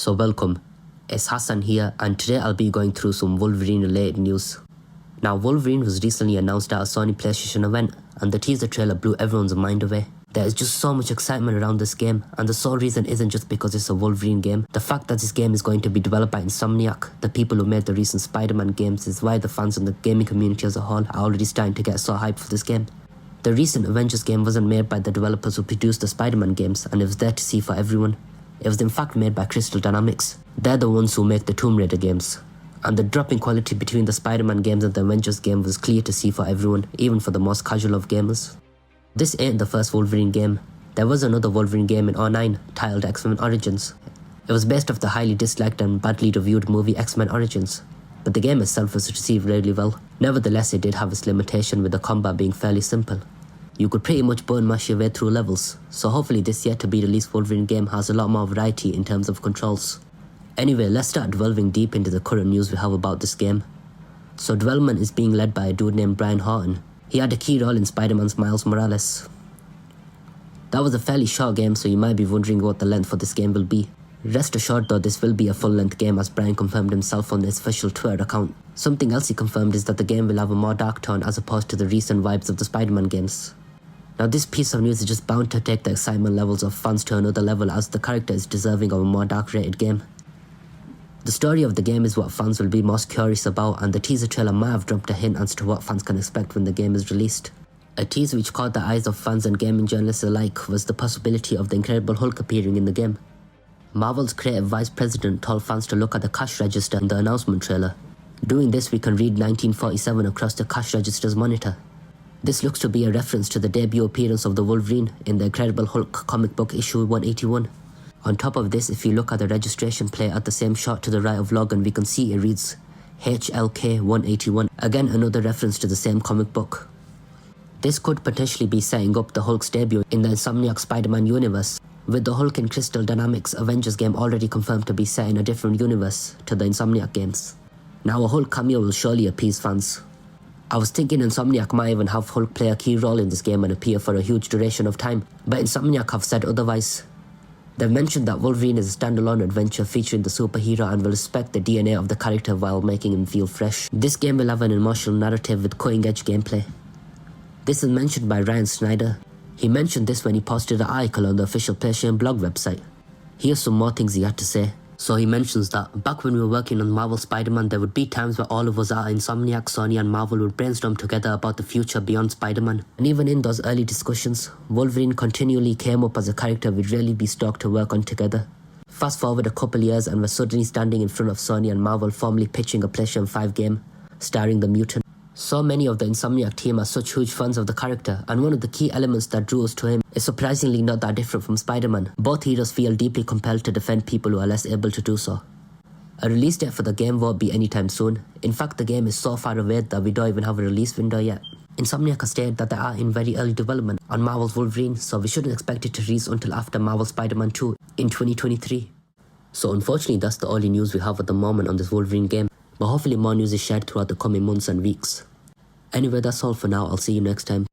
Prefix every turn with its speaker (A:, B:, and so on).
A: So welcome, it's Hassan here, and today I'll be going through some Wolverine related news. Now Wolverine was recently announced at a Sony PlayStation event, and the teaser trailer blew everyone's mind away. There is just so much excitement around this game, and the sole reason isn't just because it's a Wolverine game. The fact that this game is going to be developed by Insomniac, the people who made the recent Spider-Man games, is why the fans and the gaming community as a whole are already starting to get so hyped for this game. The recent Avengers game wasn't made by the developers who produced the Spider-Man games, and it was there to see for everyone. It was in fact made by Crystal Dynamics. They're the ones who make the Tomb Raider games. And the drop in quality between the Spider-Man games and the Avengers game was clear to see for everyone, even for the most casual of gamers. This ain't the first Wolverine game. There was another Wolverine game in 2009, titled X-Men Origins. It was based off the highly disliked and badly reviewed movie X-Men Origins, but the game itself was received really well. Nevertheless, it did have its limitation, with the combat being fairly simple. You could pretty much button mash your way through levels, so hopefully this yet to be released Wolverine game has a lot more variety in terms of controls. Anyway, let's start delving deep into the current news we have about this game. So development is being led by a dude named Brian Horton. He had a key role in Spider-Man's Miles Morales. That was a fairly short game, so you might be wondering what the length for this game will be. Rest assured though, this will be a full-length game, as Brian confirmed himself on his official Twitter account. Something else he confirmed is that the game will have a more dark tone as opposed to the recent vibes of the Spider-Man games. Now this piece of news is just bound to take the excitement levels of fans to another level, as the character is deserving of a more dark rated game. The story of the game is what fans will be most curious about, and the teaser trailer might have dropped a hint as to what fans can expect when the game is released. A teaser which caught the eyes of fans and gaming journalists alike was the possibility of the Incredible Hulk appearing in the game. Marvel's creative vice president told fans to look at the cash register in the announcement trailer. Doing this, we can read 1947 across the cash register's monitor. This looks to be a reference to the debut appearance of the Wolverine in the Incredible Hulk comic book issue 181. On top of this, if you look at the registration plate at the same shot to the right of Logan, we can see it reads HLK 181, again another reference to the same comic book. This could potentially be setting up the Hulk's debut in the Insomniac Spider-Man universe, with the Hulk in Crystal Dynamics Avengers game already confirmed to be set in a different universe to the Insomniac games. Now a Hulk cameo will surely appease fans. I was thinking Insomniac might even have Hulk play a key role in this game and appear for a huge duration of time, but Insomniac have said otherwise. They've mentioned that Wolverine is a standalone adventure featuring the superhero and will respect the DNA of the character while making him feel fresh. This game will have an emotional narrative with cutting-edge gameplay. This is mentioned by Ryan Snyder. He mentioned this when he posted an article on the official PlayStation blog website. Here's some more things he had to say. So he mentions that back when we were working on Marvel Spider-Man, there would be times where all of us at Insomniac, Sony and Marvel would brainstorm together about the future beyond Spider-Man. And even in those early discussions, Wolverine continually came up as a character we'd really be stoked to work on together. Fast forward a couple years and we're suddenly standing in front of Sony and Marvel formally pitching a PlayStation 5 game starring the Mutant. So many of the Insomniac team are such huge fans of the character, and one of the key elements that drew us to him is surprisingly not that different from Spider-Man. Both heroes feel deeply compelled to defend people who are less able to do so. A release date for the game won't be anytime soon. In fact, the game is so far away that we don't even have a release window yet. Insomniac has stated that they are in very early development on Marvel's Wolverine, so we shouldn't expect it to release until after Marvel Spider-Man 2 in 2023. So unfortunately, that's the only news we have at the moment on this Wolverine game, but hopefully more news is shared throughout the coming months and weeks. Anyway, that's all for now. I'll see you next time.